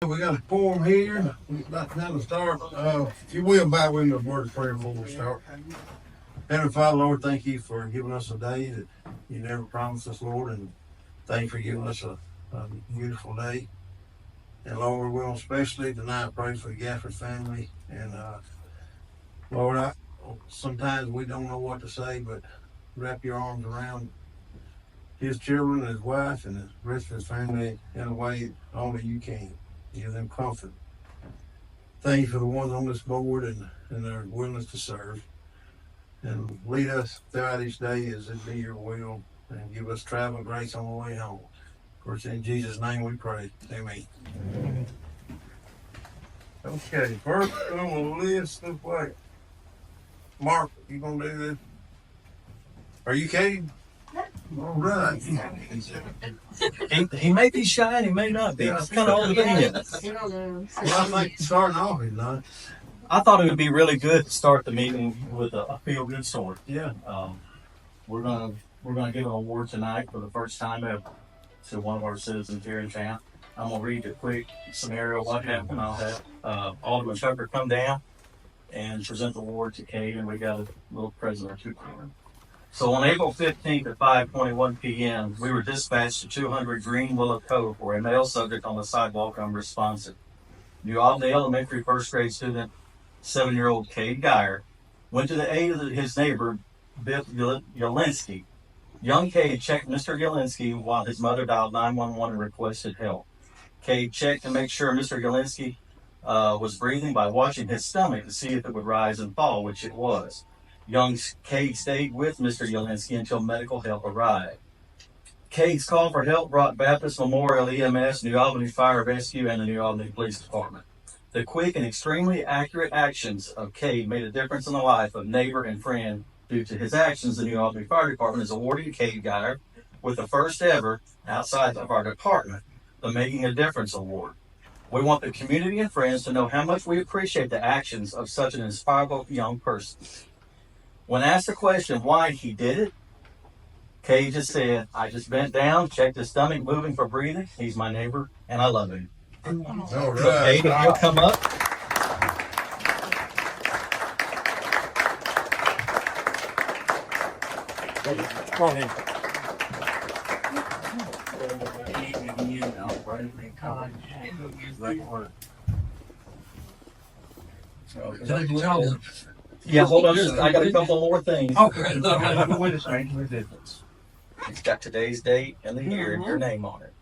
We got a form here. We're about now to start. If you will, bow with the word of prayer before we start. Heavenly Father, Lord, thank you for giving us a day that you never promised us, Lord, and thank you for giving us a beautiful day. And Lord, we will especially tonight pray for the Gafford family. And Lord, sometimes we don't know what to say, but wrap your arms around his children, his wife, and the rest of his family in a way only you can. Give them comfort. Thank you for the ones on this board and their willingness to serve. And lead us throughout each day as it be your will, and give us travel grace on the way home. Of course, in Jesus' name we pray. Amen. Okay, first on the list looks like Mark, you gonna do this? Are you Cade? All right. He may be shy and he may not be. It's kind of all opinion. Well, I think starting off is not. I thought it would be really good to start the meeting with a feel-good story. Yeah. We're gonna give an award tonight for the first time ever to one of our citizens here in town. I'm gonna read a quick scenario of what happened. I'll have Alderman Tucker come down and present the award to Cade, and we got a little present or two for him. So on April 15th at 5:21 p.m., we were dispatched to 200 Green Willow Cove for a male subject on the sidewalk unresponsive. New Albany Elementary first grade student, 7-year-old Cade Geyer, went to the aid of his neighbor, Biff Yelinsky. Young Cade checked Mr. Yelinsky while his mother dialed 911 and requested help. Cade checked to make sure Mr. Yelinsky was breathing by watching his stomach to see if it would rise and fall, which it was. Young Cade stayed with Mr. Yelinsky until medical help arrived. Cade's call for help brought Baptist Memorial EMS, New Albany Fire Rescue, and the New Albany Police Department. The quick and extremely accurate actions of Cade made a difference in the life of neighbor and friend. Due to his actions, the New Albany Fire Department is awarding Cade Geyer with the first ever, outside of our department, the Making a Difference Award. We want the community and friends to know how much we appreciate the actions of such an inspirable young person. When asked the question why he did it, Cade just said, "I just bent down, checked his stomach moving for breathing. He's my neighbor, and I love him." All So right. Cade, if you'll come up. Go ahead. Yeah, hold on. I got a couple more things. Okay. Wait a second. It's got today's date and the year and your name on it.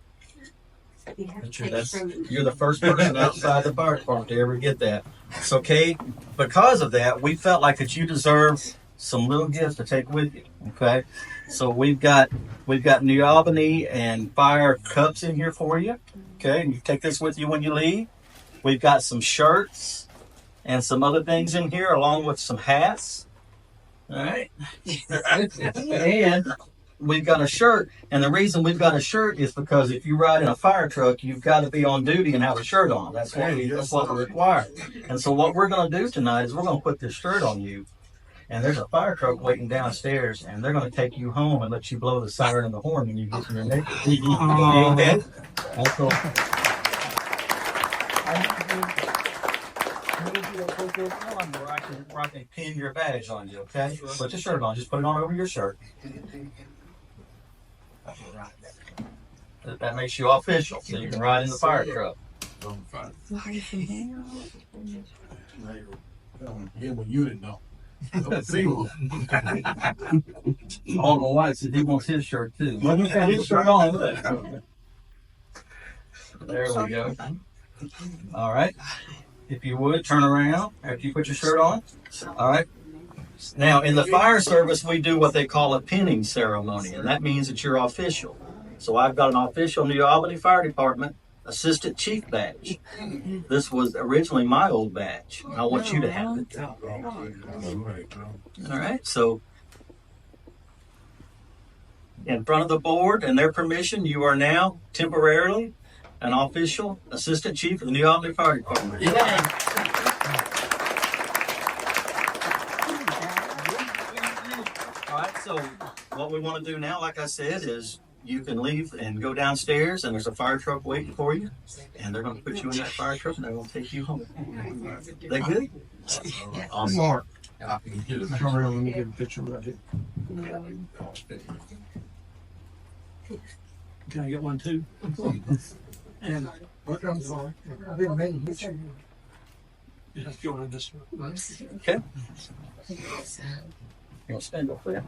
You're the first person outside the fire department to ever get that. So, Cade, because of that, we felt like that you deserve some little gifts to take with you. Okay, so we've got New Albany and fire cups in here for you. Okay, and you take this with you when you leave. We've got some shirts and some other things in here, along with some hats. All right, and we've got a shirt, and the reason we've got a shirt is because if you ride in a fire truck, you've got to be on duty and have a shirt on. That's what we require. And so what we're going to do tonight is we're going to put this shirt on you, and there's a fire truck waiting downstairs, and they're going to take you home and let you blow the siren and the horn when you get to your neighbor. Okay? That's all. Where I can pin your badge on you, okay? Put your shirt on. Just put it on over your shirt. That makes you official, so you can ride in the fire truck. Yeah, but you didn't know. All the white said he wants his shirt too. Let me get his shirt on. There we go. All right. If you would, turn around after you put your shirt on. All right. Now, in the fire service, we do what they call a pinning ceremony, and that means that you're official. So I've got an official New Albany Fire Department Assistant Chief badge. This was originally my old badge. I want you to have it. All right. So in front of the board and their permission, you are now temporarily an official Assistant Chief of the New Albany Fire Department. Yeah. All right, so what we want to do now, like I said, is you can leave and go downstairs, and there's a fire truck waiting for you, and they're going to put you in that fire truck, and they're going to take you home. They good? Awesome. Mark. Come around, let me get a picture of it. Can I get one too? And I'm sorry. I didn't mean to. Just join this one. Okay. You'll stand up there.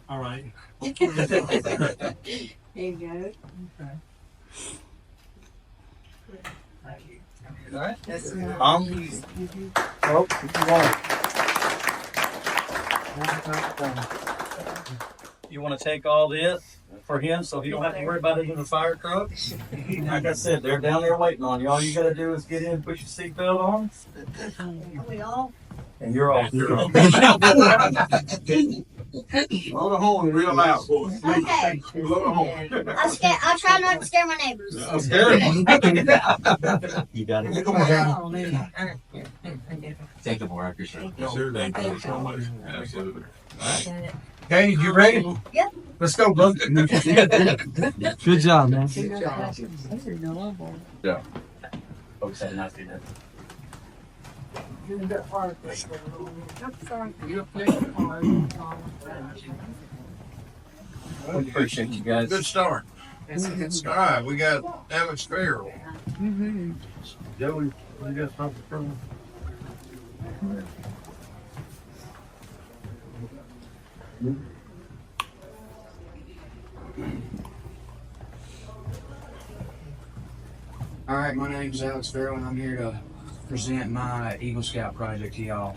All right. There you go. All right. That's Oh, you want to take all this for him so he don't have to worry about it in the fire truck? Like I said, they're down there waiting on you. All you got to do is get in, put your seatbelt on, Are we all? and you're off. Blow the horn real loud, boy. Okay. Blow the horn. I'll try not to scare my neighbors. You got it. Come on down. Thank you, more. I appreciate it. Sure, thank you so much. Absolutely. Okay, you ready? Yep. Let's go, bud. Good job, man. Folks had a nice day. Appreciate you guys. Good start. All right, we got Alex Ferrell. Joey, you got something from him? All right, my name's Alex Ferrell, and I'm here to present my Eagle Scout project to y'all.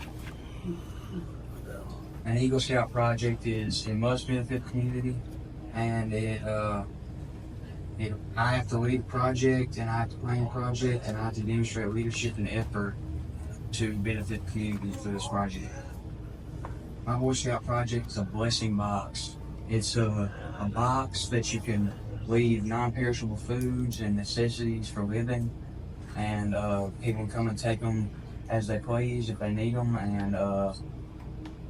An Eagle Scout project it must benefit the community, and I have to lead the project, and I have to plan the project, and I have to demonstrate leadership and effort to benefit the community through this project. My Boy Scout project is a blessing box. It's a box that you can leave non-perishable foods and necessities for living, and people can come and take them as they please if they need them, and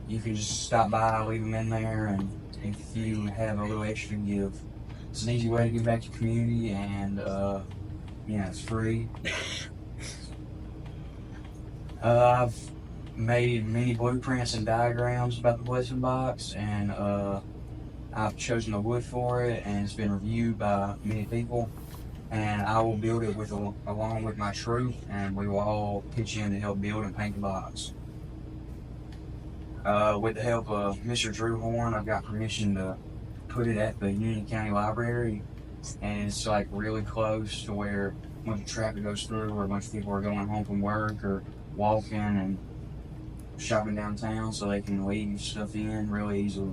you can just stop by, leave them in there, and if you have a little extra, give. It's an easy way to give back to the community, and it's free. I've made many blueprints and diagrams about the blessing box, and I've chosen the wood for it, and it's been reviewed by many people, and I will build it along with my troop, and we will all pitch in to help build and paint the box. With the help of Mr. Drew Horn, I've got permission to put it at the Union County Library, and it's like really close to where a bunch of traffic goes through, or a bunch of people are going home from work or walking and shopping downtown, so they can leave stuff in really easily.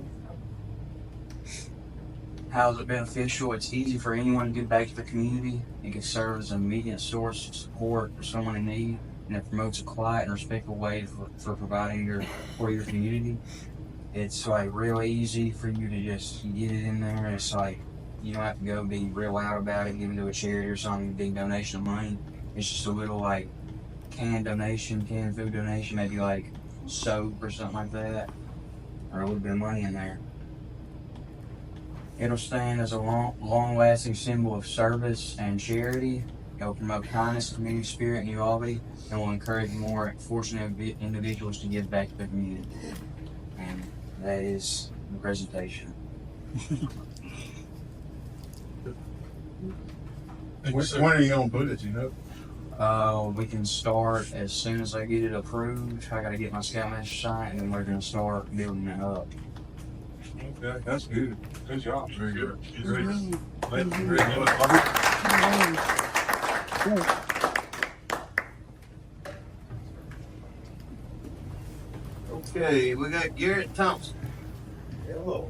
How is it beneficial? It's easy for anyone to give back to the community. It can serve as an immediate source of support for someone in need, and it promotes a quiet and respectful way for providing for your community. It's like really easy for you to just get it in there. It's like you don't have to go be real loud about it, giving to a charity or something, big donation of money. It's just a little like canned food donation, maybe like soap or something like that, or a little bit of money in there. It'll stand as a long-lasting symbol of service and charity. It will promote kindness, community spirit in New Albany, and will encourage more fortunate individuals to give back to the community. And that is the presentation. When are you gonna put it, you know? We can start as soon as I get it approved. I gotta get my Scoutmaster signed, and then we're gonna start building it up. Okay, that's good. Good job. Very good. Very good. Okay, we got Garrett Thompson. Hello.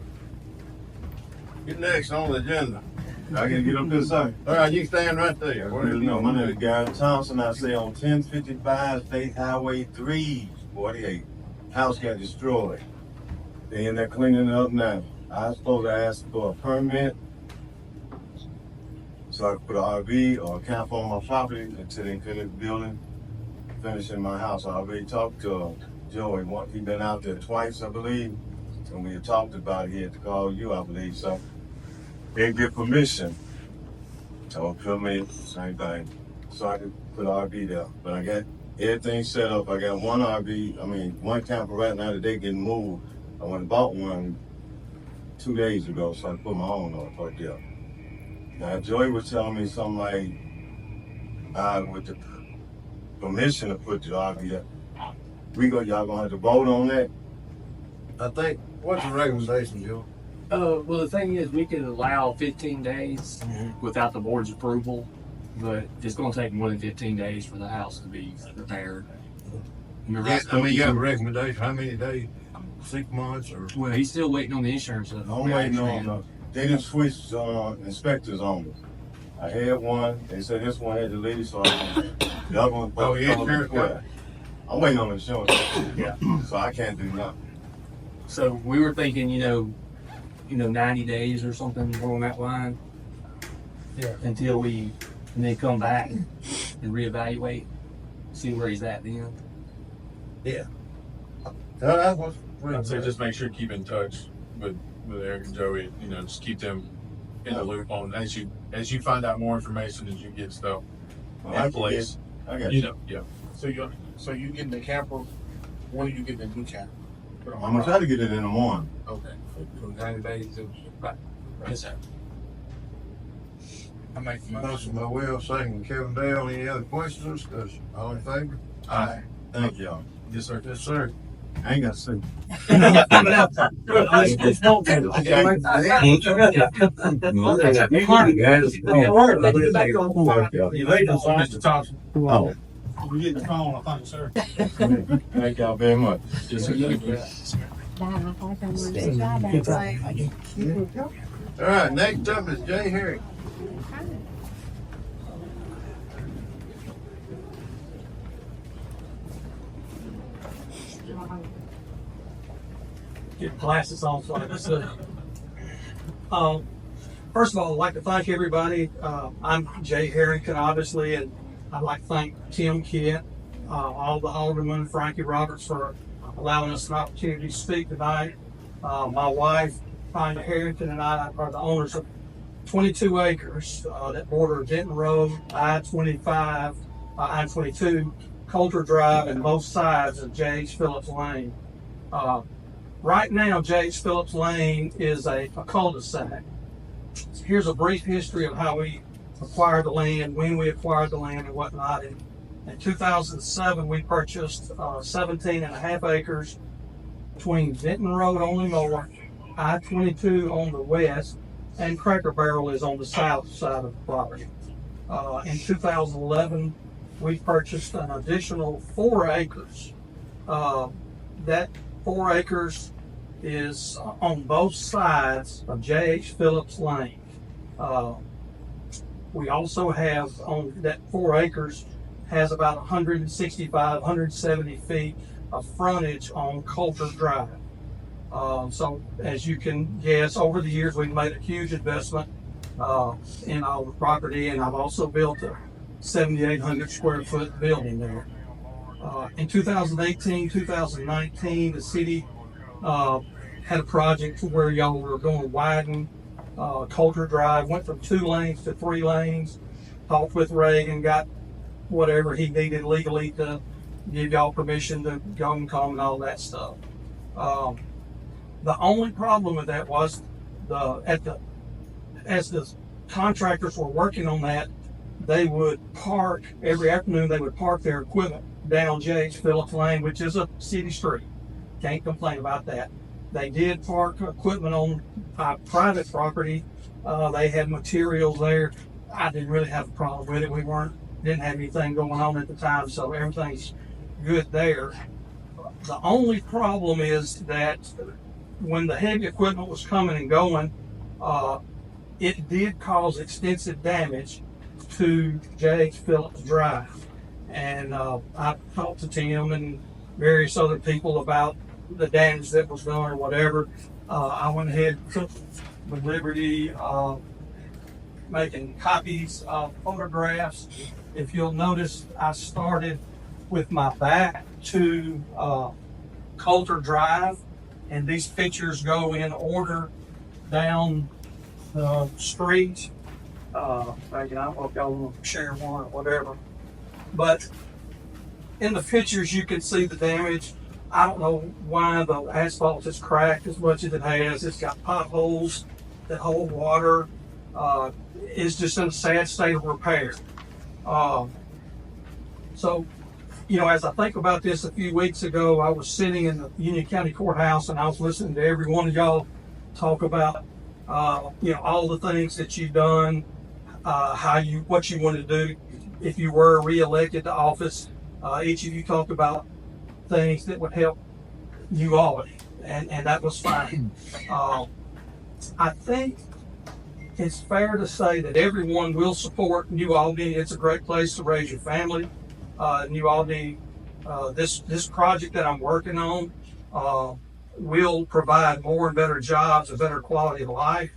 You're next on the agenda. I can get up this side. All right, you can stand right there. No, my name is Garrett Thompson. I stay on 1055 State Highway 348. House got destroyed. They in there cleaning it up now. I was supposed to ask for a permit so I could put an RV or a camp on my property until they finish building, finishing my house. I already talked to Joey. He been out there twice, I believe, and we had talked about it. He had to call you, I believe. So they get permission. So put me same thing, so I could put an RV there. But I got everything set up. I got one camper right now that they getting moved. I went and bought one 2 days ago, so I put my own on right there. Now, Joey was telling me something like, with the permission to put the RV there, y'all gonna have to vote on that? I think, what's the recommendation, Joe? Well, the thing is, we could allow 15 days without the board's approval, but it's going to take more than 15 days for the house to be repaired. Yeah, I mean, you got a recommendation, how many days? 6 months or? Well, he's still waiting on the insurance. I'm waiting on, they didn't switch inspectors on me. I had one, they said this one had deleted, so the other one. Oh, yeah, sure. I'm waiting on insurance. Yeah. So I can't do nothing. So we were thinking, 90 days or something along that line. Yeah. Until we then come back and reevaluate, see where he's at then. Yeah. That's what's I'd say just make sure to keep in touch with Eric and Joey. Just keep them in the loop on as you find out more information, as you get stuff in place. I got you. Yeah. So you getting the camper? When are you getting the new camper? I'm gonna try to get it in the morning. Okay. So 90 days. Right. Yes, sir. I make the Motion by Will, second by Kevin Dale. Any other questions? Discussion. All in favor? Aye. Thank y'all. Yes, sir. Yes, sir. I ain't got to say. You later, Mr. Thompson. Oh, We get the phone, I think, sir. thank y'all very much. Yes, sir. All right, next up is Jay Herrington. Get glasses on so I can see. First of all, I'd like to thank everybody. I'm Jay Herrington, obviously, and I'd like to thank Tim Kent, all the Aldermen, Frankie Roberts, for allowing us an opportunity to speak tonight. My wife, Tanya Herrington, and I are the owners of 22 acres that border Denton Road, I-25, I-22, Coulter Drive, and both sides of J.H. Phillips Lane. Right now, J.H. Phillips Lane is a cul-de-sac. Here's a brief history of how we acquired the land, when we acquired the land, and whatnot. In 2007, we purchased 17 and a half acres between Denton Road on the north, I-22 on the west, and Cracker Barrel is on the south side of the property. In 2011, we purchased an additional 4 acres. That 4 acres is on both sides of J.H. Phillips Lane. We also have on that 4 acres has about 165, 170 feet of frontage on Coulter Drive. So as you can guess, over the years we've made a huge investment in our property, and I've also built a 7,800 square foot building there. In 2018, 2019, the city had a project where y'all were going to widen Coulter Drive, went from 2 lanes to 3 lanes, talked with Reagan, got whatever he needed legally to give y'all permission to go and come and all that stuff. The only problem with that was as the contractors were working on that, they would park every afternoon. They would park their equipment down J.H. Phillips Lane, which is a city street. Can't complain about that. They did park equipment on private property. They had materials there. I didn't really have a problem with it. We didn't have anything going on at the time, so everything's good there. The only problem is that when the heavy equipment was coming and going, it did cause extensive damage to J.H. Phillips Drive. And I talked to Tim and various other people about the damage that was done or whatever. I went ahead and took the liberty of making copies of photographs. If you'll notice, I started with my back to Coulter Drive, and these pictures go in order down the street. I don't know if y'all want to share one or whatever, but in the pictures you can see the damage. I don't know why the asphalt is cracked as much as it has. It's got potholes that hold water. It's just in a sad state of repair. So, you know, as I think about this, a few weeks ago, I was sitting in the Union County Courthouse and I was listening to every one of y'all talk about, you know, all the things that you've done, what you want to do if you were reelected to office. Each of you talked about things that would help New Albany, and that was fine. I think it's fair to say that everyone will support New Albany. It's a great place to raise your family. New Albany, this project that I'm working on will provide more and better jobs, a better quality of life.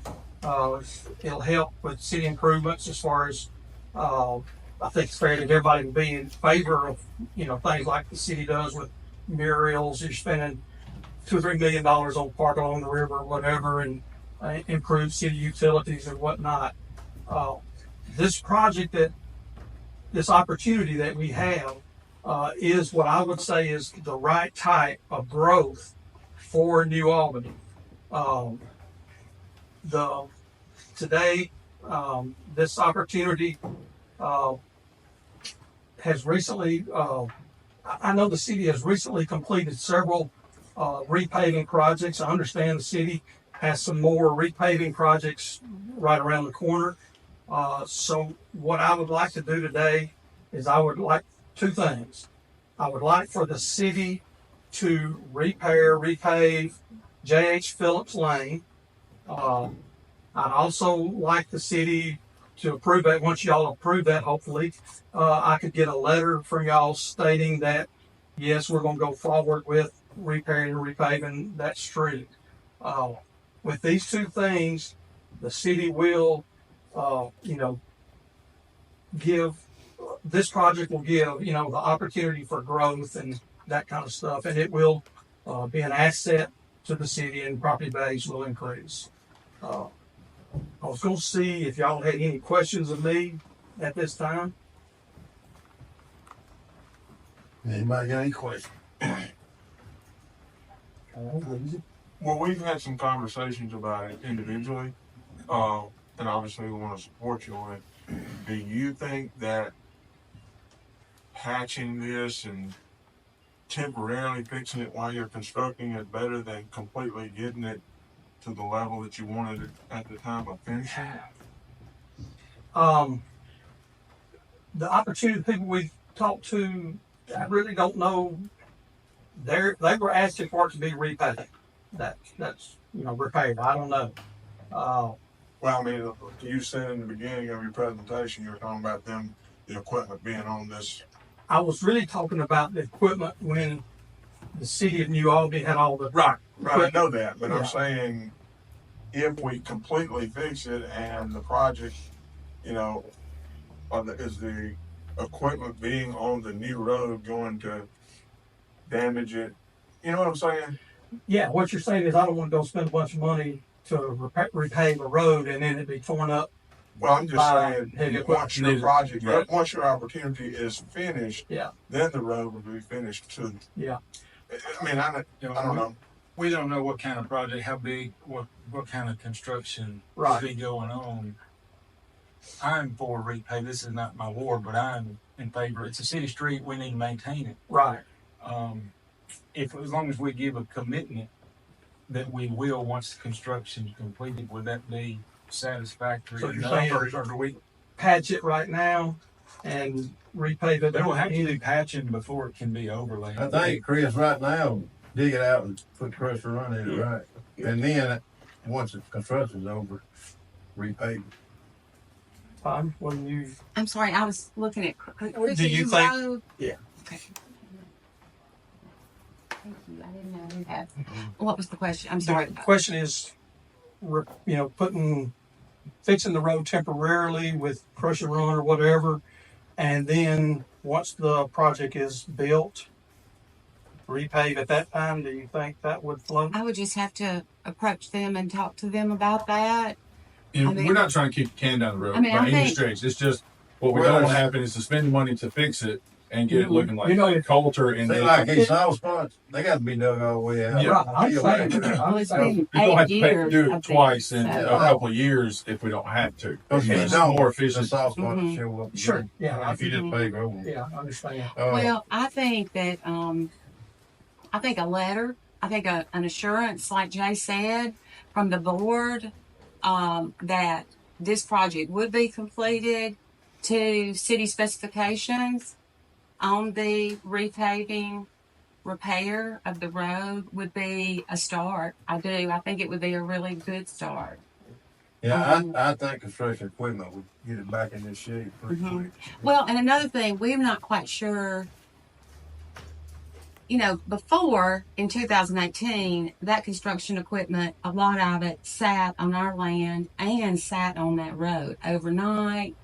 It'll help with city improvements as far as I think it's fair that everybody will be in favor of, you know, things like the city does with murals. You're spending $2 or $3 million on park along the river or whatever, and improve city utilities and whatnot. This project this opportunity that we have is what I would say is the right type of growth for New Albany. Today, this opportunity has recently, I know the city has recently completed several repaving projects. I understand the city has some more repaving projects right around the corner. So what I would like to do today is I would like two things. I would like for the city to repave J.H. Phillips Lane. I'd also like the city to approve that. Once y'all approve that, hopefully, I could get a letter from y'all stating that, yes, we're going to go forward with repairing and repaving that street. With these two things, the city will, this project will give, the opportunity for growth and that kind of stuff. And it will be an asset to the city, and property values will increase. I was going to see if y'all had any questions of me at this time. Anybody got any questions? Well, we've had some conversations about it individually, and obviously we want to support you on it. Do you think that patching this and temporarily fixing it while you're constructing is better than completely getting it to the level that you wanted it at the time of finishing it? The opportunity people we've talked to, I really don't know. They were asking for it to be repaid. That's repaired. I don't know. Well, I mean, you said in the beginning of your presentation, you were talking about the equipment being on this. I was really talking about the equipment when the city of New Albany had all the Right, I know that, but Yeah. I'm saying if we completely fix it and the project, is the equipment being on the new road going to damage it? You know what I'm saying? Yeah, what you're saying is I don't want to go spend a bunch of money to repave a road and then it be torn up. Well, I'm just saying, heavy once your equipment. project, Right. once your opportunity is finished, Yeah. then the road will be finished too. Yeah. I mean, I don't know. We don't know what kind of project, how big, what kind of construction Right. will be going on. I'm for repay. This is not my ward, but I'm in favor. It's a city street. We need to maintain it. Right. As long as we give a commitment that we will once the construction is completed, would that be satisfactory? So you're enough, saying- or do we? Patch it right now and repave it. They will have to do patching before it can be overlaid. I think, Chris, right now, dig it out and put the pressure run in it, right? And then, once the construction's over, repave it. When you, I'm sorry, I was looking at. Do you think- Road? Yeah. Okay. Thank you. I didn't know you had. What was the question? I'm sorry. the question is, putting fixing the road temporarily with pressure run or whatever. And then once the project is built, repave at that time. Do you think that would float? I would just have to approach them and talk to them about that. And I mean- we're not trying to kick the can down the road I mean, by I any think- stretch. It's just what we don't want to happen is to spend the money to fix it and get it looking like You know, Coulter and See, like these soft spots, they got to be dug all the way out. Yeah. Right, I'm saying, Well, it's been you don't have to 8 years. do I it think, twice in so. a couple of years if we don't have to. Because It's you more the efficient. soft spots Mhm. show up. sure, yeah, If you just pave over. yeah, I understand. Well, I think that I think a letter, I think an assurance, like Jay said, from the board that this project would be completed to city specifications on the repaving repair of the road would be a start. I do. I think it would be a really good start. Yeah, I think construction equipment would get it back in this shape pretty Mhm. quick. Well, and another thing, we're not quite sure. You know, before in 2018, that construction equipment, a lot of it sat on our land and sat on that road overnight.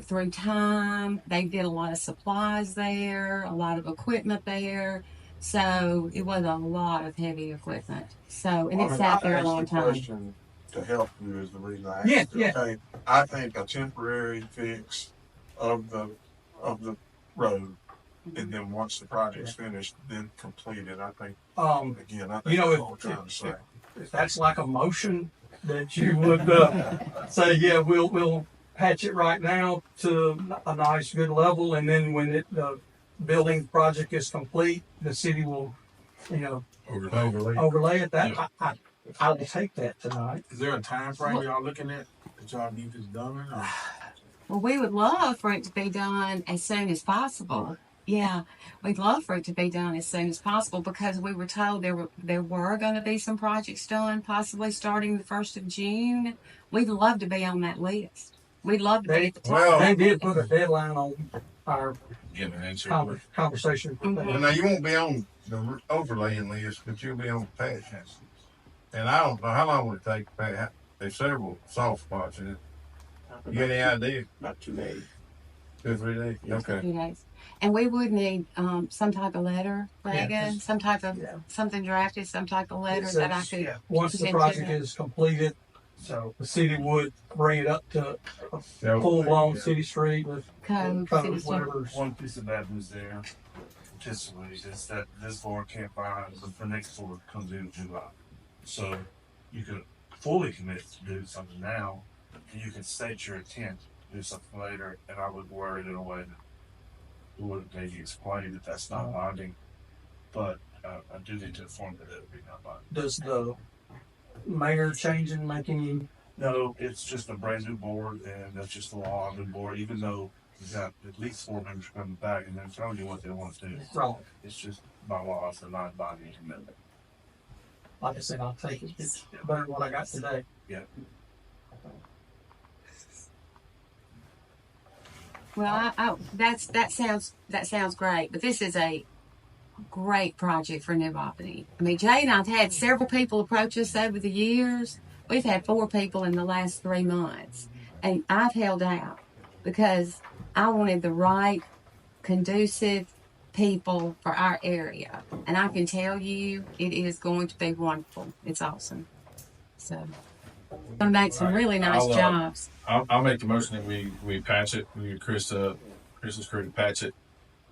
Through time, they did a lot of supplies there, a lot of equipment there. So it was a lot of heavy equipment. So, and it sat there a long time. Question to help you is the reason I asked. Yeah, it, yeah. Okay, I think a temporary fix of the road, and then once the project's finished, then completed. I think again, I think You know, that's what we're trying to say. If that's like a motion that you would say, yeah, we'll patch it right now to a nice, good level, and then when the building project is complete, the city will, overlay it. That I will take that tonight. Is there a time frame y'all looking at that y'all need this done? Or? Well, we would love for it to be done as soon as possible. Yeah, we'd love for it to be done as soon as possible because we were told there were going to be some projects done, possibly starting the 1st of June. We'd love to be on that list. We'd love to be at the top. Well, They did put a deadline on our Get an answer. conversation. Mhm. now you won't be on the overlaying list, but you'll be on the patch. And I don't know how long would it take to patch. There's several soft spots in it. You got any idea? Not 2 days. 2 or 3 days? Okay. 2 days. And we would need some type of letter, Reagan, some type of something drafted, some type of letter that I could. Once the project is completed, so the city would bring it up to a full-blown city street with Code, codes, city whatever. One piece of bad news there, statistically, is that this board can't buy the next board comes in July. So you can fully commit to do something now, and you can state your intent to do something later, and I would word it in a way that would maybe explain that that's not binding, but I do need to inform that it would be not binding. Does the mayor changing make any? No, it's just a brand new board, and that's just the law of the board, even though we've got at least 4 members coming back and then telling you what they want to do. Right. It's just by law, it's a non-binding commitment. Like I said, I'll take it. It's better than what I got today. Yeah. Well, that sounds great, but this is a great project for New Albany. I mean, Jay and I've had several people approach us over the years. We've had 4 people in the last 3 months, and I've held out because I wanted the right, conducive people for our area, and I can tell you, it is going to be wonderful. It's awesome. So, gonna make some really nice jobs. I'll make the motion that we patch it. We get Chris's crew to patch it,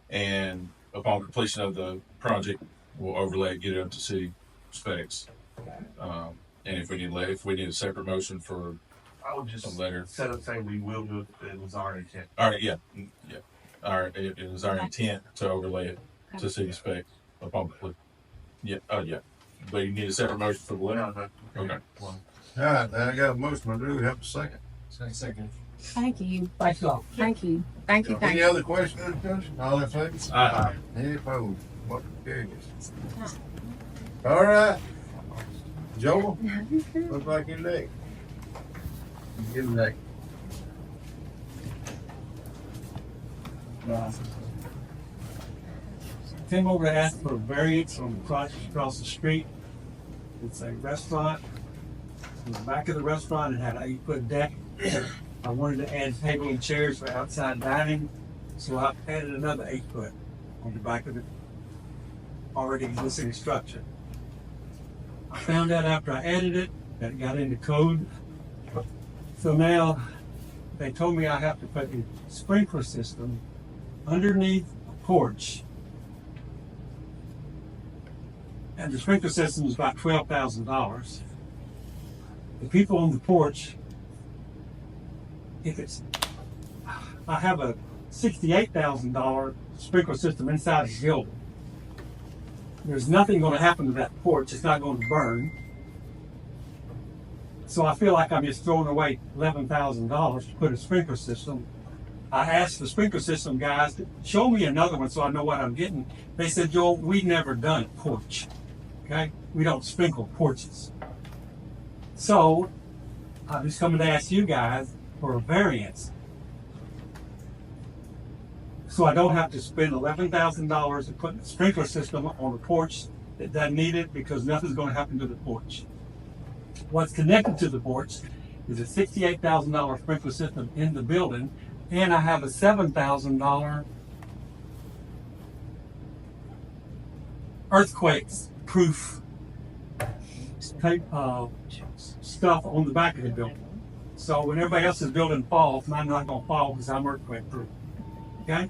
and upon completion of the project, we'll overlay it, get it up to city specs. And if we need a separate motion for I would just a letter. set up saying we will do it, it was our intent. All right, yeah. All right, it is our intent to overlay it to city specs upon completion. Yeah, yeah. But you need a separate motion for the letter. Okay. All right, now I got a motion. I do have a second. Second. Thank you. Thanks, all. Thank you. Thank you. Thank Any you. other questions or discussion? All in favor? Aye. Any opposed? Motion carries. All right. Joel, looks like you're next. Get him next. Came over to ask for a variance on the project across the street. It's a restaurant. In the back of the restaurant, it had an 8-foot deck I wanted to add table and chairs for outside dining, so I added another 8 foot on the back of the already existing structure. I found out after I added it that it got into code. So now they told me I have to put a sprinkler system underneath the porch. And the sprinkler system is about $12,000. The people on the porch, I have a $68,000 sprinkler system inside the building. There's nothing going to happen to that porch. It's not going to burn. So I feel like I'm just throwing away $11,000 to put a sprinkler system. I asked the sprinkler system guys to show me another one so I know what I'm getting. They said, Joel, we've never done a porch. Okay? We don't sprinkle porches. So I'm just coming to ask you guys for a variance. So I don't have to spend $11,000 to put a sprinkler system on a porch that doesn't need it because nothing's going to happen to the porch. What's connected to the porch is a $68,000 sprinkler system in the building, and I have a $7,000 earthquake-proof type stuff on the back of the building. So when everybody else's building falls, mine's not going to fall because I'm earthquake-proof. Okay?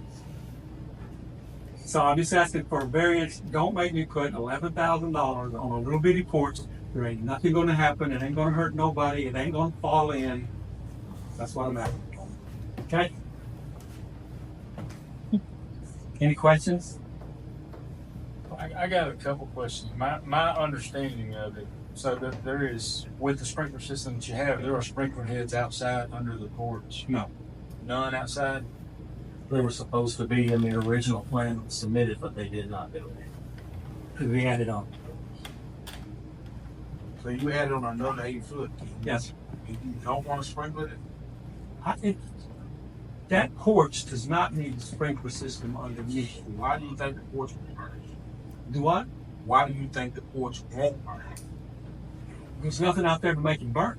So I'm just asking for a variance. Don't make me put $11,000 on a little bitty porch. There ain't nothing going to happen. It ain't going to hurt nobody. It ain't going to fall in. That's what I'm asking. Okay? Any questions? I got a couple questions. My understanding of it, so that there is, with the sprinkler system that you have, there are sprinkler heads outside under the porch. No. None outside? They were supposed to be in the original plan submitted, but they did not do it. Because we added on. So you added on another 8 foot? Yes. You don't want to sprinkle it? That porch does not need a sprinkler system underneath. Why do you think the porch will burn? Do what? Why do you think the porch won't burn? There's nothing out there to make it burn.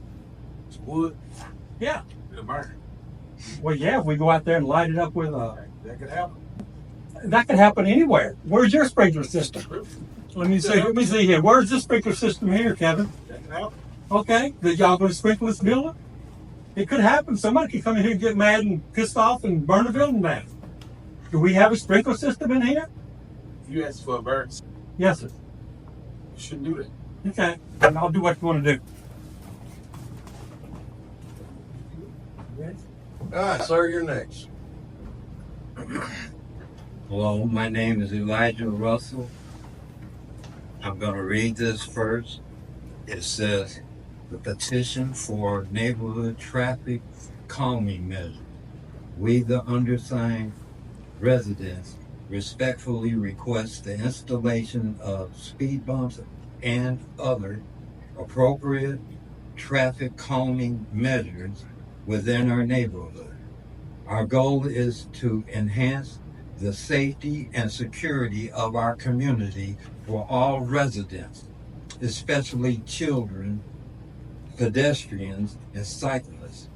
It's wood. Yeah. It'll burn. Well, yeah, if we go out there and light it up with a... That could happen. That could happen anywhere. Where's your sprinkler system? Let me see here. Where's the sprinkler system here, Kevin? That could happen. Okay. Did y'all going to sprinkle this building? It could happen. Somebody could come in here and get mad and pissed off and burn the building down. Do we have a sprinkler system in here? You asked for a variance. Yes, sir. You shouldn't do that. Okay. And I'll do what you want to do. All right, sir, you're next. Hello, my name is Elijah Russell. I'm going to read this first. It says, the petition for neighborhood traffic calming measure. We, the undersigned residents, respectfully request the installation of speed bumps and other appropriate traffic calming measures within our neighborhood. Our goal is to enhance the safety and security of our community for all residents, especially children, pedestrians, and cyclists.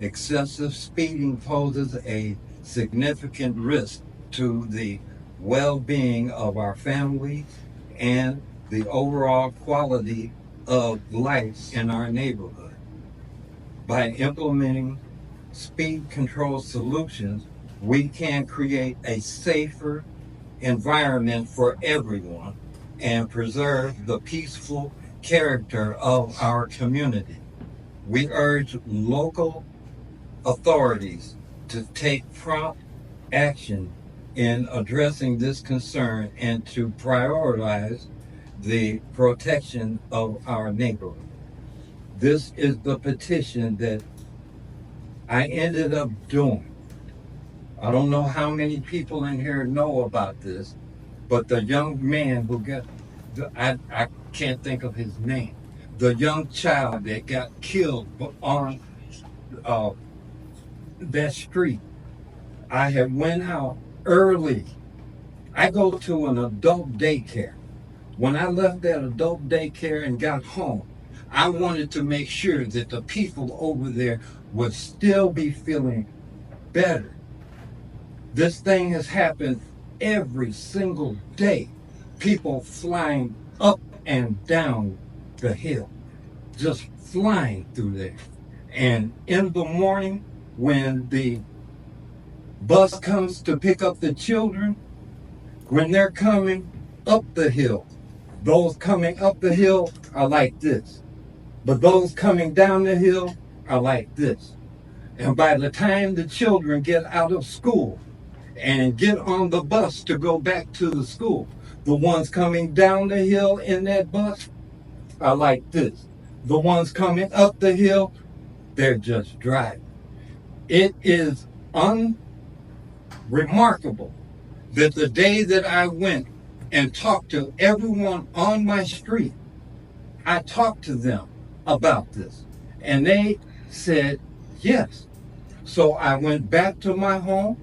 Excessive speeding poses a significant risk to the well-being of our families and the overall quality of life in our neighborhood. By implementing speed control solutions, we can create a safer environment for everyone and preserve the peaceful character of our community. We urge local authorities to take prompt action in addressing this concern and to prioritize the protection of our neighborhood. This is the petition that I ended up doing. I don't know how many people in here know about this, but the young man who got, I can't think of his name, the young child that got killed on that street. I had went out early. I go to an adult daycare. When I left that adult daycare and got home, I wanted to make sure that the people over there would still be feeling better. This thing has happened every single day. People flying up and down the hill, just flying through there. And in the morning, when the bus comes to pick up the children, when they're coming up the hill, those coming up the hill are like this. But those coming down the hill are like this. And by the time the children get out of school and get on the bus to go back to the school, the ones coming down the hill in that bus are like this. The ones coming up the hill, they're just driving. It is unremarkable that the day that I went and talked to everyone on my street, I talked to them about this. And they said, yes. So I went back to my home.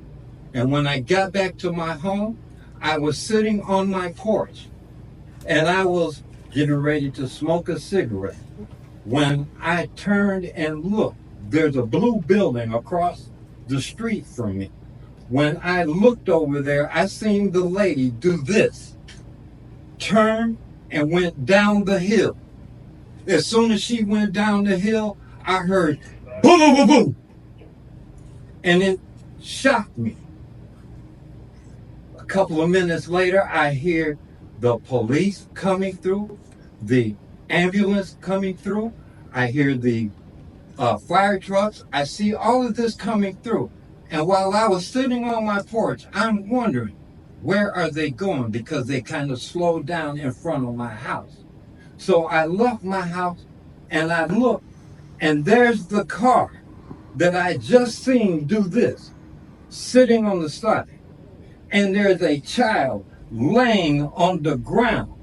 And when I got back to my home, I was sitting on my porch. And I was getting ready to smoke a cigarette. When I turned and looked, there's a blue building across the street from me. When I looked over there, I seen the lady do this, turn and went down the hill. As soon as she went down the hill, I heard boom, boom, boom, boom. And it shocked me. A couple of minutes later, I hear the police coming through, the ambulance coming through. I hear the fire trucks. I see all of this coming through. And while I was sitting on my porch, I'm wondering, where are they going? Because they kind of slowed down in front of my house. So I left my house and I looked, and there's the car that I just seen do this, sitting on the side. And there's a child laying on the ground.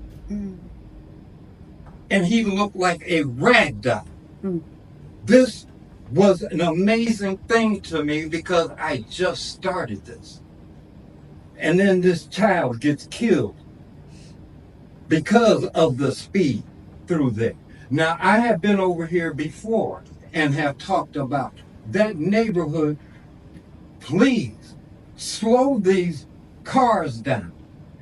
And he looked like a rag doll. This was an amazing thing to me because I just started this. And then this child gets killed because of the speed through there. Now, I have been over here before and have talked about that neighborhood. Please slow these cars down.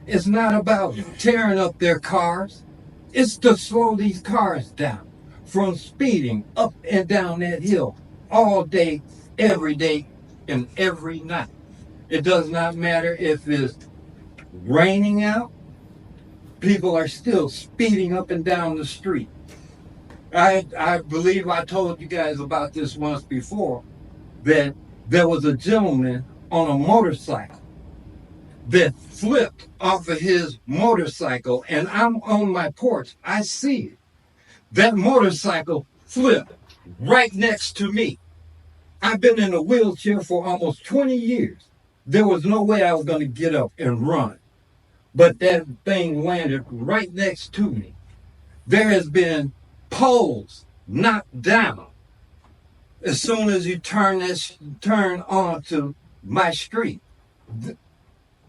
It's not about tearing up their cars. It's to slow these cars down from speeding up and down that hill all day, and every night. It does not matter if it's raining out. People are still speeding up and down the street. I believe I told you guys about this once before, that there was a gentleman on a motorcycle that flipped off of his motorcycle, and I'm on my porch. I see it. That motorcycle flipped right next to me. I've been in a wheelchair for almost 20 years. There was no way I was going to get up and run. But that thing landed right next to me. There has been poles knocked down. As soon as you turn onto my street,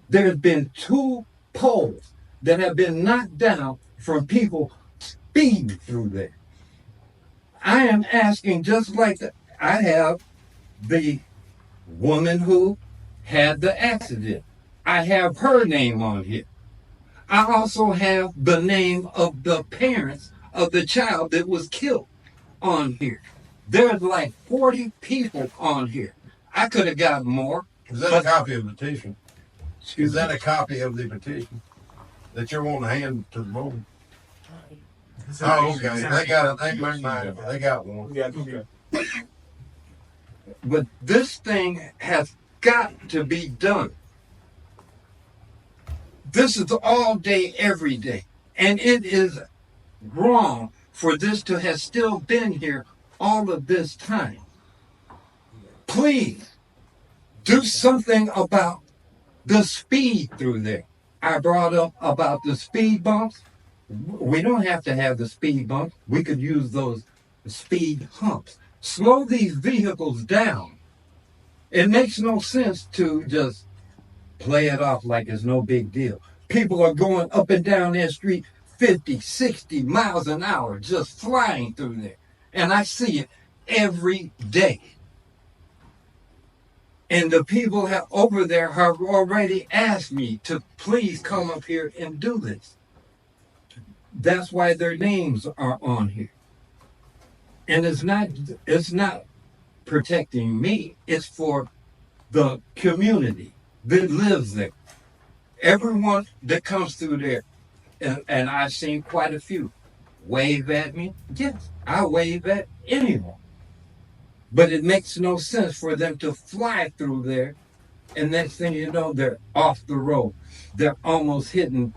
there's been 2 poles that have been knocked down from people speeding through there. I am asking, just like I have the woman who had the accident. I have her name on here. I also have the name of the parents of the child that was killed on here. There's like 40 people on here. I could have got more. Is that a copy of the petition? Is that a copy of the petition that you're wanting to hand to the board? Oh, okay. They got it. They got one. Okay. But this thing has got to be done. This is all day, every day. And it is wrong for this to have still been here all of this time. Please do something about the speed through there. I brought up about the speed bumps. We don't have to have the speed bumps. We could use those speed humps. Slow these vehicles down. It makes no sense to just play it off like it's no big deal. People are going up and down that street 50, 60 miles an hour, just flying through there. And I see it every day. And the people over there have already asked me to please come up here and do this. That's why their names are on here. And it's not protecting me, it's for the community that lives there. Everyone that comes through there, and I've seen quite a few, wave at me. Yes, I wave at anyone. But it makes no sense for them to fly through there, and next thing you know, they're off the road. They're almost hitting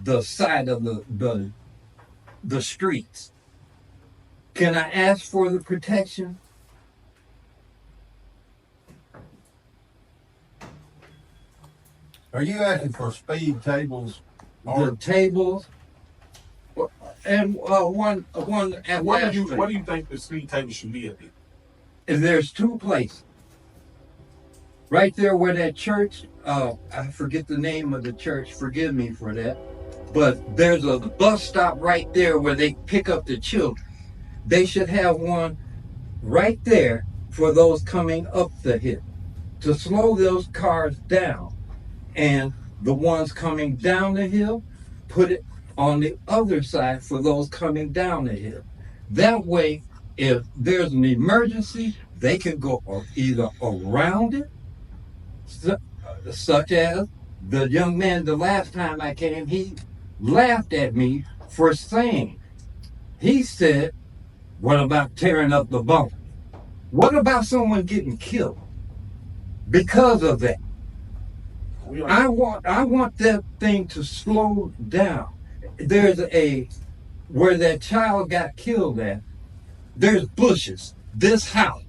the side of the streets. Can I ask for the protection? Are you asking for speed tables? The tables, and one at What do you think the speed table should be at? And there's two places. Right there where that church, I forget the name of the church, forgive me for that. But there's a bus stop right there where they pick up the children. They should have one right there for those coming up the hill to slow those cars down. And the ones coming down the hill, put it on the other side for those coming down the hill. That way, if there's an emergency, they can go either around it, such as the young man the last time I came, he laughed at me for saying, he said, what about tearing up the bumper? What about someone getting killed because of that? I want that thing to slow down. There's where that child got killed at, there's bushes, this house.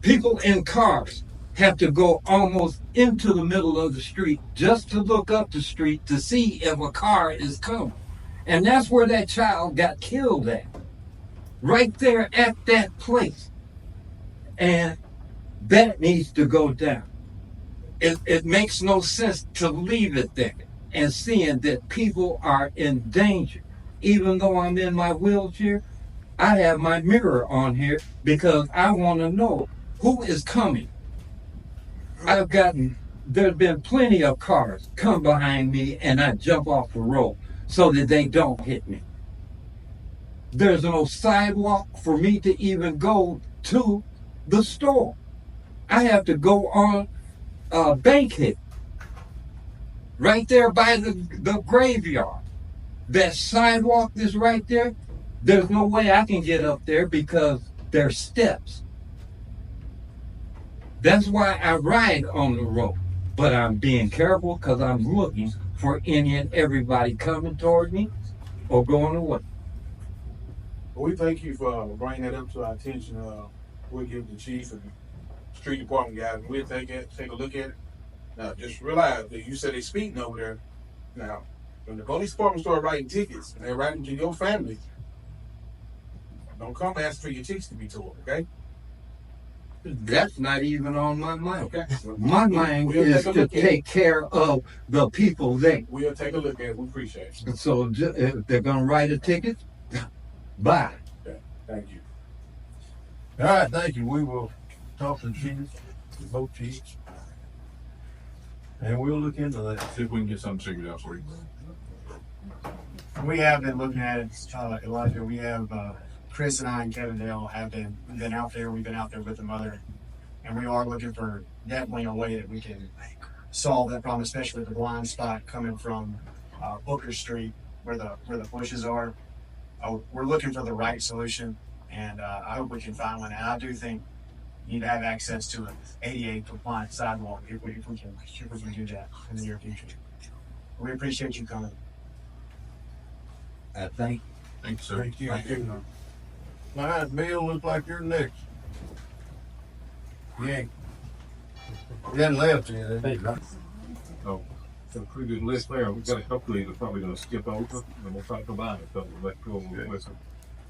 People in cars have to go almost into the middle of the street just to look up the street to see if a car is coming. And that's where that child got killed at. Right there at that place. And that needs to go down. It makes no sense to leave it there and seeing that people are in danger. Even though I'm in my wheelchair, I have my mirror on here because I want to know who is coming. There's been plenty of cars come behind me and I jump off the road so that they don't hit me. There's no sidewalk for me to even go to the store. I have to go on Bankhead, right there by the graveyard. That sidewalk is right there. There's no way I can get up there because there's steps. That's why I ride on the road. But I'm being careful because I'm looking for any and everybody coming toward me or going away. We thank you for bringing that up to our attention. We'll give the chief and the street department guys, and we'll take a look at it. Now, just realize that you said they're speeding over there. Now, when the police department start writing tickets, and they're writing to your family, don't come ask for your tickets to be told, okay? That's not even on my mind. Okay. My mind is to take care of the people there. We'll take a look at it. We appreciate it. So if they're going to write a ticket, bye. Okay. Thank you. All right, thank you. We will talk to the chiefs, both chiefs, and we'll look into that. See if we can get something figured out for you. We have been looking at it, Elijah. We have Chris and I and Kevin Dale have been out there. We've been out there with the mother, and we are looking for definitely a way that we can solve that problem, especially the blind spot coming from Booker Street where the bushes are. We're looking for the right solution, and I hope we can find one. And I do think you need to have access to an ADA compliant sidewalk if we can do that in the near future. We appreciate you coming. Thank you, sir. Thank you. All right, Bill, looks like you're next. You hadn't left yet, have you? Oh, so pretty good list there. We've got a couple of these we're probably going to skip over, and we'll try to combine a couple. Let's go and listen.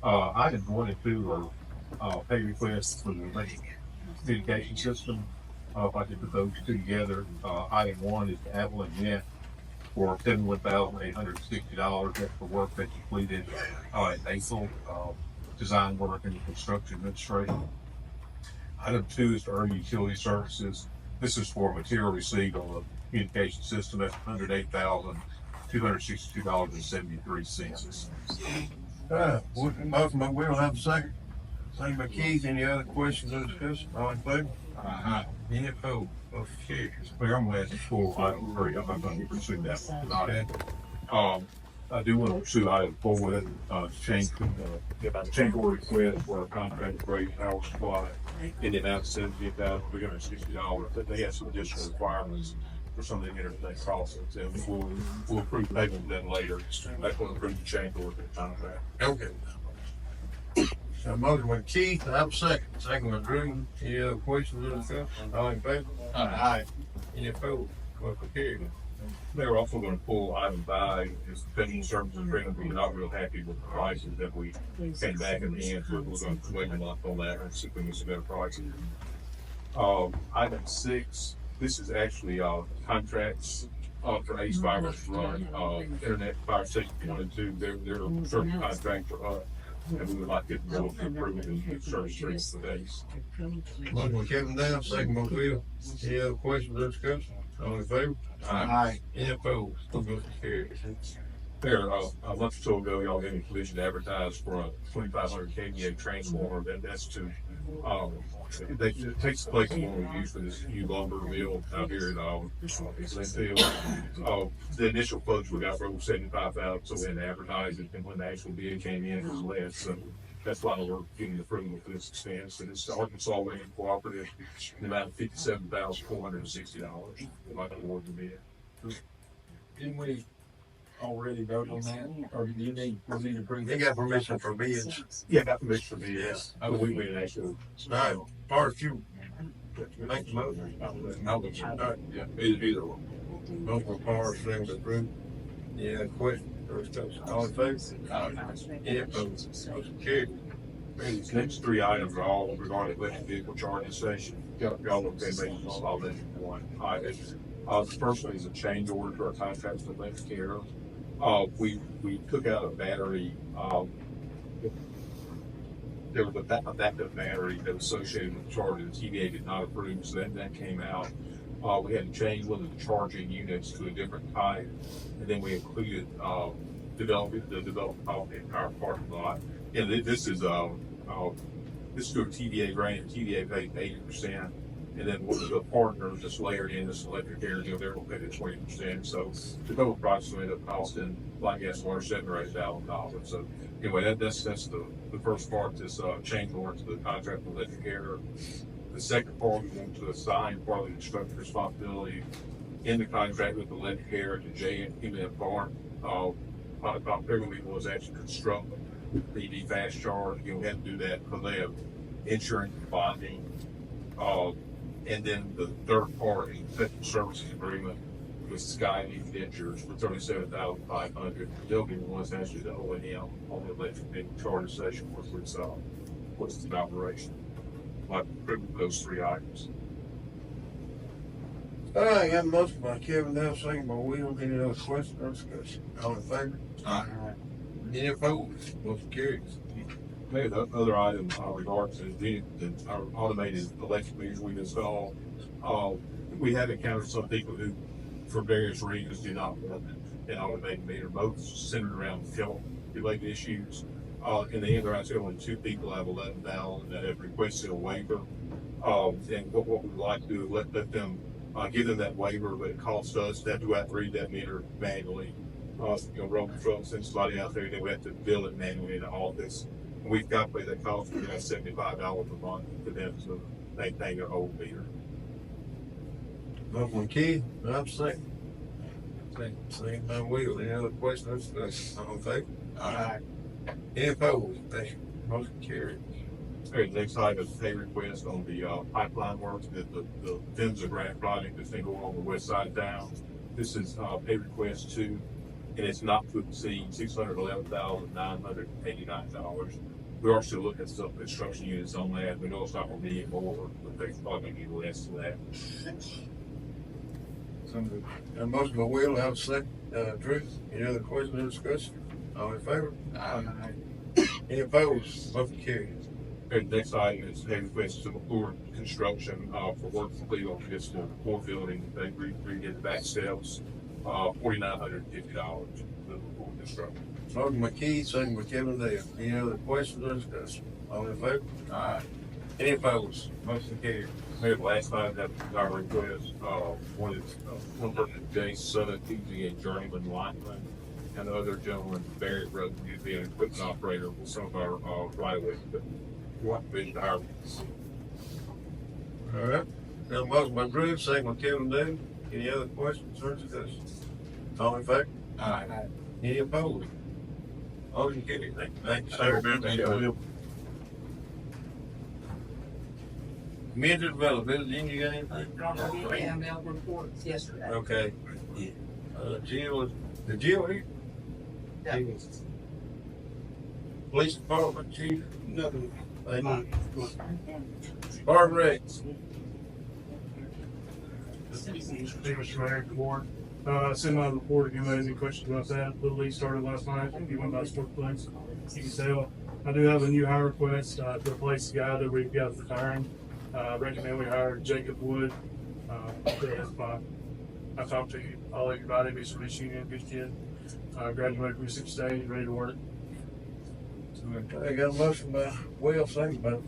Items 1 and 2 are pay requests for the communication system. If I could put those two together, item 1 is the Atwell and Gent for $71,860. That's for work that completed in April, design work and construction administration. Item 2 is for Irby Utility Services This is for material received on the communication system. That's $108,262.73. Motion by Will, have a second. Second by Keith. Any other questions or discussion? All in favor? Any opposed? Motion carries. Mayor, I'm gonna ask for item 3. I'm not gonna pursue that one. Okay. I do want to pursue item 4 with change order request for a contract rate power supply in the amount of $78,360. That they have some additional requirements for some of the interstate crossings, and we'll approve payment then later. That's going to approve the change order contract. Okay. So motion by Keith, have a second. Second by Drew. Any other questions or discussion? All in favor? Aye. Any opposed? Motion carries. They're also going to pull item 5 is the pending services agreement. We're not real happy with the prices that we came back in the end, so we're going to wait a month on that and see if we can get some better prices. Item 6, this is actually contracts for Ace Fiber's run, Internet Fire Station 1 and 2. They're a certain contract for us, and we would like to go to approve it and service streets for days. Motion by Kevin Down, second by Will. Any other questions or discussion? All in favor? Aye. Any opposed? Motion carries. There, a month or so ago, y'all gave me permission to advertise for a 2,500 kVA transformer. That's to, it takes the place of what we use for this new lumber mill out here at Linfield. The initial quotes we got were over 75,000, so we had to advertise it, and when the actual bid came in, it was less. So that's why we're getting the approval for this expense. And it's the Arkansas Land Cooperative, in the amount of $57,460. We'd like to award the bid. Didn't we already vote on that, or do you need, we need to bring? They got permission for bids. Yeah, got permission for bids. Yeah. We didn't actually. All right, part if you make the motion. All right, Yeah, either one. motion by Parr, second by Drew. Any other questions or discussion? All in favor? Any opposed? Motion carries. These next 3 items are all regarding electric vehicle charging station. Y'all look at maybe I'll let one item. The first one is a change order to our contract with Electric Care. We took out a battery. There was a backup battery that was associated with the charger. The TVA did not approve, so that came out. We had to change one of the charging units to a different type, and then we included the development of the entire parking lot. And this is through a TVA grant. TVA paid 80%. And then one of the partners just layered in this electric air deal, they're going to pay the 20%. So the total price will end up costing like gas water $7,000 or $8,000. So anyway, that's the first part, this change order to the contract with electric air. The second part, we want to assign part of the construction responsibility in the contract with electric air to Geyer and Barn. Ferrell-Eagle was actually constructing the EV fast charge. We had to do that because they have insurance bonding. And then the third party, technical services agreement with Sky Ventures for $37,500. They'll be the ones actually the O&M on the electric vehicle charging station what's in operation. Like approve those 3 items. All right, got a motion by Kevin Down, second by Will. Any other questions or discussion? All in favor? Any opposed? Motion carries. Maybe the other item regards to our automated electric meters we've installed. We have encountered some people who, for various reasons, do not want an automated meter. Most centered around fuel-related issues. In the end, there are only 2 people out of 11,000 that have requested a waiver. And what we'd like to do is let them give them that waiver, but it costs us to have to go out and read that meter manually. Roll the truck, send somebody out there, then we have to bill it manually in the office. We've got to pay that cost for $75 a month for them to maintain their old meter. Motion by Keith, have a second. Second by Will. Any other questions or discussion? All in favor? Any opposed? Motion carries. Okay, next item is pay request on the pipeline work, the PHMSA grant project that's been going on the west side of town. This is pay request 2, and it's not to exceed $611,989. We are still looking at some construction units on that. We know it's not going to be any more, but they're probably going to be less than that. A motion by Will, have a second. Drew, any other questions or discussion? All in favor? Any opposed? Motion carries. And next item is pay request to McClure Construction, for work complete on this core building. They redid the back steps, $4,950 for McClure Construction. Motion by Keith, second by Kevin Dale. Any other questions or discussion? All in favor? Aye. Any opposed? Motion carried. Maybe last time that was our request, one is, one person, James Southern, TG and Journeyman Lightman, and the other gentleman, Barrett Road, he'd be an equipment operator with some of our, right away, but what been hired. All right. Got a motion by Drew, second by Kevin Dale. Any other questions or discussion? All in favor? Aye. Any opposed? Motion carried. Thank you, sir. Community development, didn't you got anything? Reports yesterday. Okay. Jill, the Jill here? Yeah. Police department chief? Nothing. Thank you. Park and Rec. Mr. Mayor, good morning. Send my report if you have any questions about that. Little League started last night. If you went by sport plays, you can tell. I do have a new hire request to replace the guy that we've got retiring. Recommend we hire Jacob Wood. I talked to all everybody. He's from this union, good kid. Graduated from 6 days, ready to work. I got a motion by Will, second by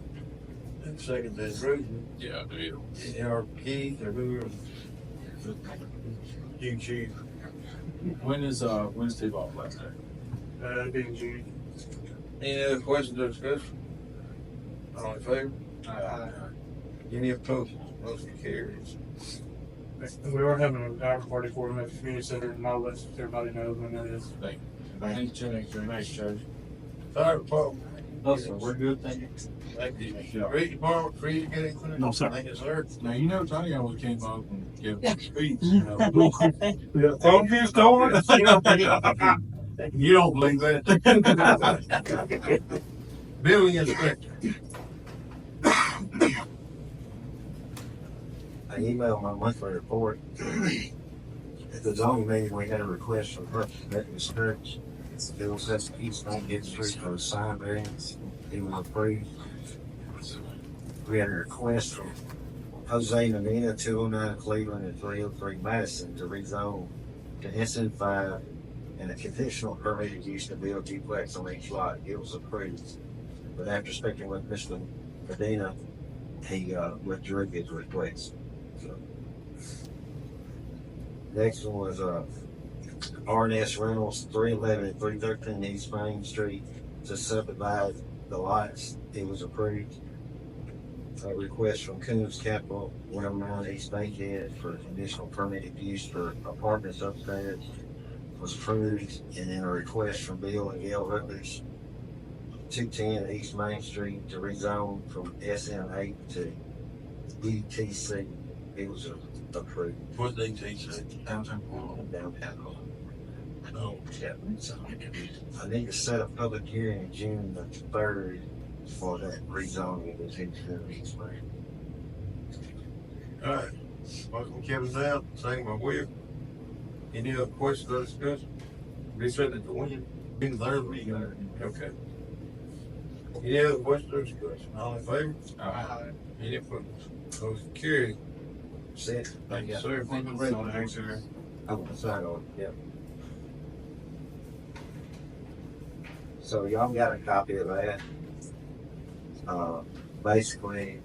Drew. Yeah, I do. Or Keith, or whoever. You chief. When's tip-off last day? Being June. Any other questions or discussion? All in favor? Aye. Any opposed? Motion carries. And we are having an hour party for him at the community center, and I'll let everybody know when that is. Thank you. Thanks, Judge. Fire department. No, sir, we're good, thank you. Thank you. Street department, free to get anything? No, sir. Thank you, sir. Now, you know, Tony always came up and gave a speech, Phone you stolen? You don't believe that. Building inspector. I emailed my monthly report. At the zoning meeting, we had a request from Perkins Church. It was at East Ninth Street for a sign variance. It was approved. We had a request from Jose and Nina, 209 Cleveland and 303 Madison to rezone to SN5 and a conditional permitted use to build duplex on each lot. It was approved. But after speaking with Mr. Medina, he withdrew his request. So. Next one was RNS Reynolds, 311 and 313 East Main Street to subdivide the lots. It was approved. A request from Coons Capital, 109 East Bankhead for conditional permitted use for apartments upstairs was approved. And then a request from Bill and Gail Rutledge, 210 East Main Street to rezone from SM8 to ETC. It was approved. What's the ETC? Downtown. Oh, yeah. So I need to set a public hearing June the 3rd for that rezoning of this East Main. All right. Motion Kevin down, second by Will. Any other questions or discussion? Be sent it to William. Be there, okay. Any other questions or discussion? All in favor? Aye. Any opposed? Motion carried. Set. Thank you, sir. Thanks, sir. I'm gonna sign on it, yeah. So y'all got a copy of that. Basically,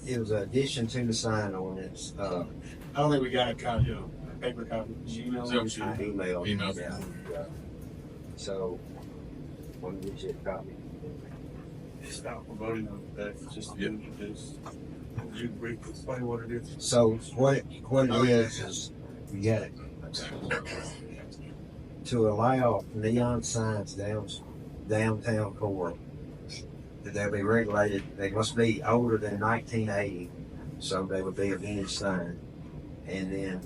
it was an addition to the sign ordinance. I don't think we got a copy, a paper copy. Email. Yeah. So, want to get you a copy? It's not for voting on that, just to introduce. You briefly explain what it is. So, what it is you got it. To allow neon signs downtown core, that they'll be regulated, they must be older than 1980, so they would be a vintage sign. And then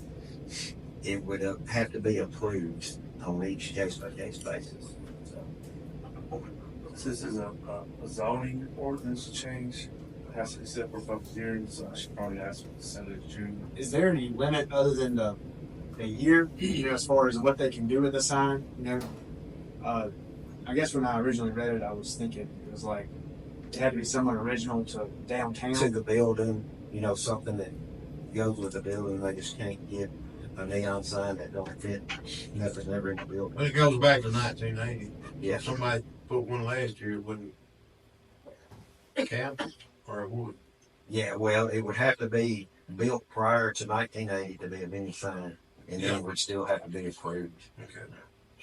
it would have to be approved on each case-by-case basis. This is a zoning ordinance change. It has to be set for public hearings, so I should probably ask for the Senate of June. Is there any limit other than the year, as far as what they can do with the sign? I I guess when I originally read it, I was thinking it was like it had to be somewhat original to downtown. To the building, something that goes with the building. They just can't get a neon sign that don't fit. Nothing ever in the building. Well, it goes back to 1980. Yeah. If somebody put one last year, it wouldn't count, or it would. Yeah, well, it would have to be built prior to 1980 to be a mini sign, and then it would still have to be approved. Okay.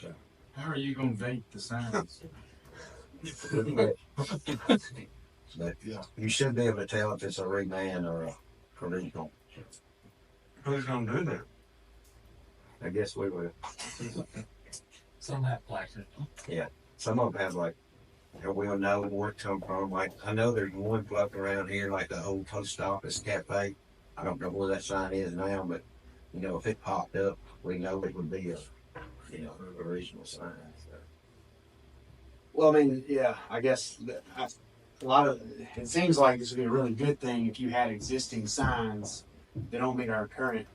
So. How are you gonna vape the signs? But you should be able to tell if it's a reman or a original. Who's gonna do that? I guess we would. Some have placard. Yeah, some of them have like, we'll know where it come from. Like I know there's one floating around here, like the old post office cafe. I don't know where that sign is now, but if it popped up, we know it would be a, original sign. So. Well, I mean, yeah, I guess a lot of it seems like this would be a really good thing if you had existing signs that don't meet our current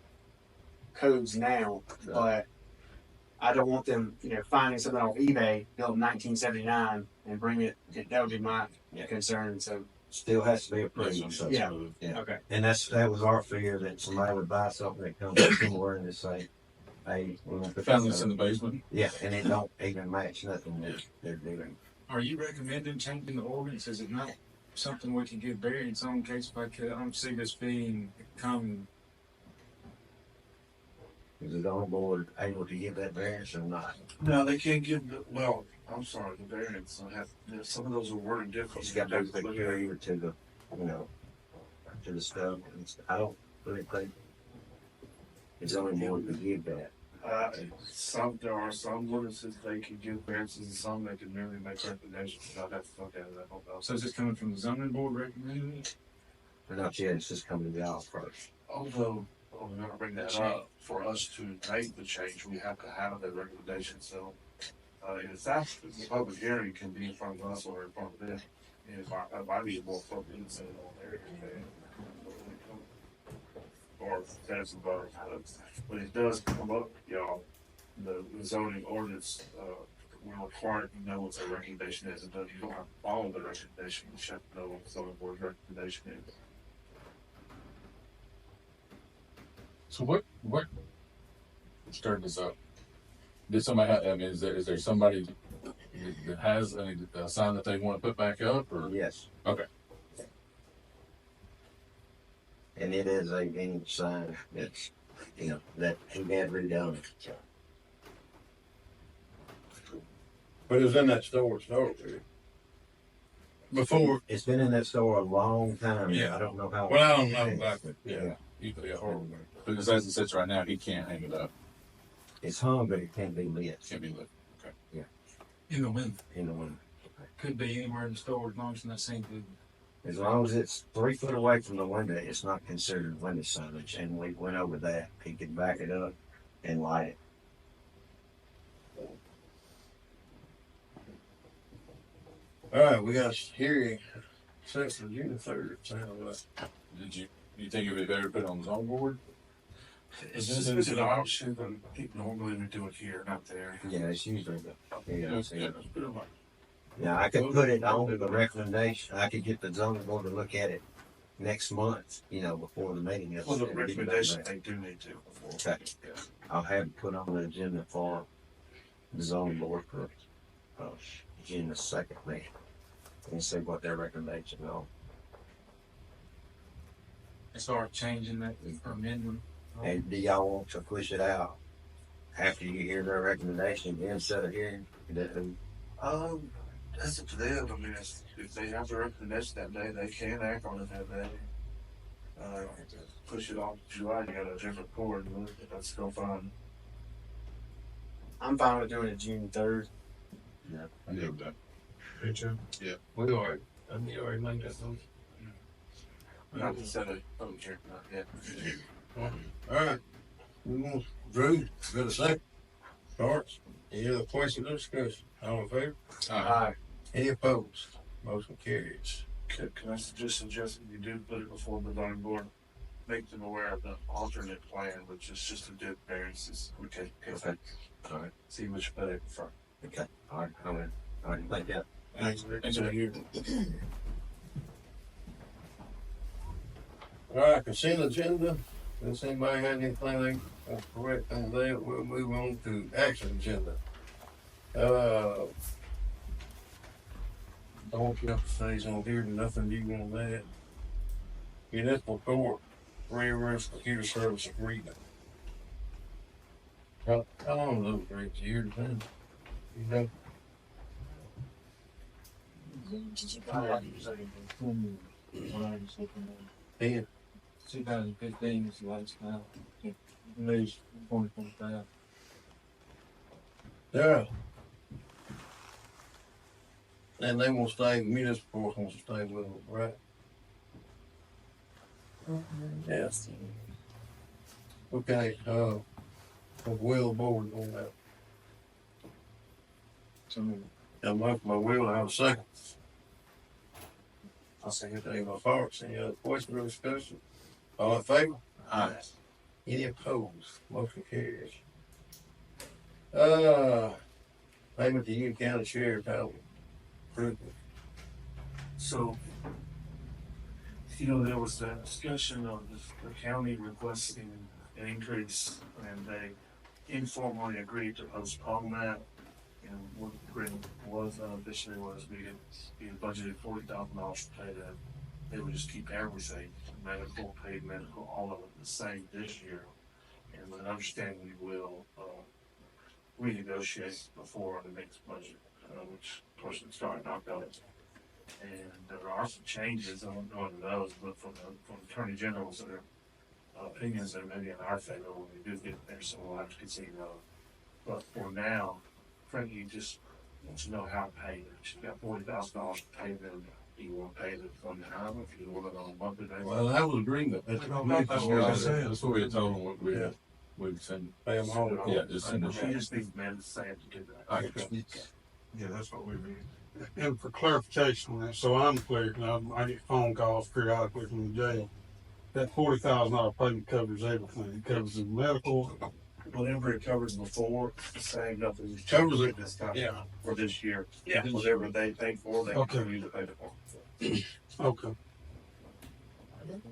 codes now, but I don't want them, finding something on eBay built in 1979 and bring it. That would be my concern. So still has to be approved. So yeah. Okay. And that was our fear that somebody would buy something that comes from somewhere and just say, "Hey, we want to found this in the basement." Yeah, and it don't even match nothing that they're doing. Are you recommending changing the ordinance? Is it not something we can give variance on case by case? I don't see this being common. Is the zoning board able to give that variance or not? No, they can't give I'm sorry, the variance. Some of those are worded differently. It's got to be peculiar to the, to the stuff. I don't really think the zoning board could give that. There are some ordinances they can give variances, and some they can merely make recommendations. I'd have to look at it. I don't know. So is this coming from the zoning board recommending it? But not yet. It's just coming to the office first. Although we're going to bring that up, for us to make the change, we have to have that recommendation. So, if that's the public hearing, can be in front of us or in front of them. And it might be more appropriate to say it on there. Or that's above. When it does come up, y'all, the zoning ordinance, we're required to know what the recommendation is. And if you don't have to follow the recommendation, you should know what the zoning board's recommendation is. So what stirred this up? Did somebody have, is there somebody that has a sign that they want to put back up, or? Yes. Okay. And it is a vintage sign that's, that we had redone. But it was in that store before. It's been in that store a long time. Yeah. I don't know how. Well, I don't know exactly. Yeah. Usually a horrible one. Because as it sits right now, he can't hang it up. It's hung, but it can't be lit. Can't be lit. Okay. Yeah. In the window. In the window. Could be anywhere in the store as long as it's not seen through. As long as it's 3 foot away from the window, it's not considered window signage. And we went over that. He could back it up and light it. All right, we got a hearing set for June 3rd. Did you think it would be better to put it on the zone board? It's just an option, but normally we do it here, not there. Yeah, it's usually Yeah. Yeah, I could put it on the recommendation. I could get the zoning board to look at it next month, before the meeting. Well, the recommendation they do need to before. Okay. I'll have it put on the agenda for the zoning board for June the 2nd meeting and see what their recommendation is. Start changing that amendment. And do y'all want to push it out after you hear their recommendation instead of hearing that? That's up to them. I mean, if they have the recommendation that day, they can act on it that day. Push it off to July, you got a different board, that's still fine. I'm fine with doing it June 3rd. Yeah, I do that. Yeah. We already made that motion. Not to set a public hearing, not yet. All right. We want Drew, got a second? Starts. Any other questions or discussion? All in favor? Aye. Any opposed? Motion carries. Can I suggest if you do put it before the zoning board, make them aware of the alternate plan, which is just to do variances. Okay. Okay. All right. See which better prefer. Okay. All right. I'm in. All right, thank you. Thanks. Thanks for here. All right, consent agenda. Does anybody have anything they correct on that? We'll move on to action agenda. Don't you have to say on here, nothing you on that. Municipal court, rearrest computer service agreement. How long are those rates? A year to ten? You know? Ten. 2015 is the last time. News 2025. Yeah. And they won't stay, municipal court wants to stay with them, right? Yes. Okay, will board on that. I'm up my will, I have a second. I'll second that. My parts, any other questions or discussion? All in favor? Aye. Any opposed? Motion carries. Payment to Union County Sheriff, approval. So, there was that discussion of the county requesting an increase, and they informally agreed to postpone that. And what the agreement was initially was we had budgeted $40,000 to pay that. They would just keep everything, medical, paid medical, all of it the same this year. And with an understanding we will renegotiate before the next budget, which of course we started knocked out. And there are some changes, I don't know what those, but from Attorney General's opinions that may be in our favor when we do get there, so we'll have to consider those. But for now, Frankie just wants to know how to pay it. She's got $40,000 to pay them. Do you want to pay it from the highway? If you want it on a monthly basis? Well, that was agreement. That's what I said. That's what we had told them. We'd send. Pay them all. Yeah, just send She it. just needs men to say it to do that. Yeah, that's what we mean. And for clarification, so I'm clear, I get phone calls periodically from the jail. That $40,000 payment covers everything. It covers the medical. Whatever it covers before, saying nothing Covers it. this time. Yeah. For this year. Yeah. Whatever they pay for, they Okay. continue to pay for. Okay.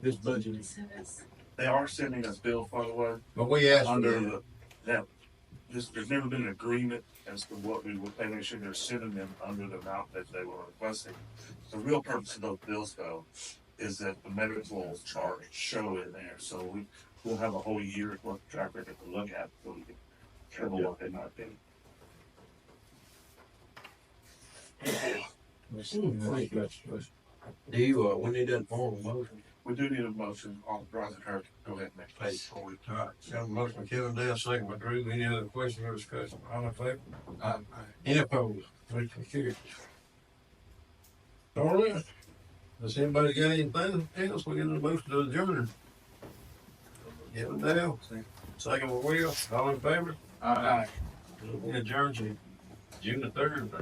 This budget. They are sending us bills, by the way. But we asked under there's never been an agreement as to what we would pay. Make sure they're sending them under the amount that they were requesting. The real purpose of those bills, though, is that the medical charge show in there. So we'll have a whole year's worth of track record to look at so we can cover what they might be. Do you, we need that formal motion? We do need a motion authorizing her to go ahead and make pay for it. All right, got a motion by Kevin Dale, second by Drew. Any other questions or discussion? All in favor? Aye. Any opposed? Motion carries. All right. Does anybody got anything else? We get a motion to adjourn. Kevin Dale, second by Will. All in favor? Aye. Adjourn to June the 3rd.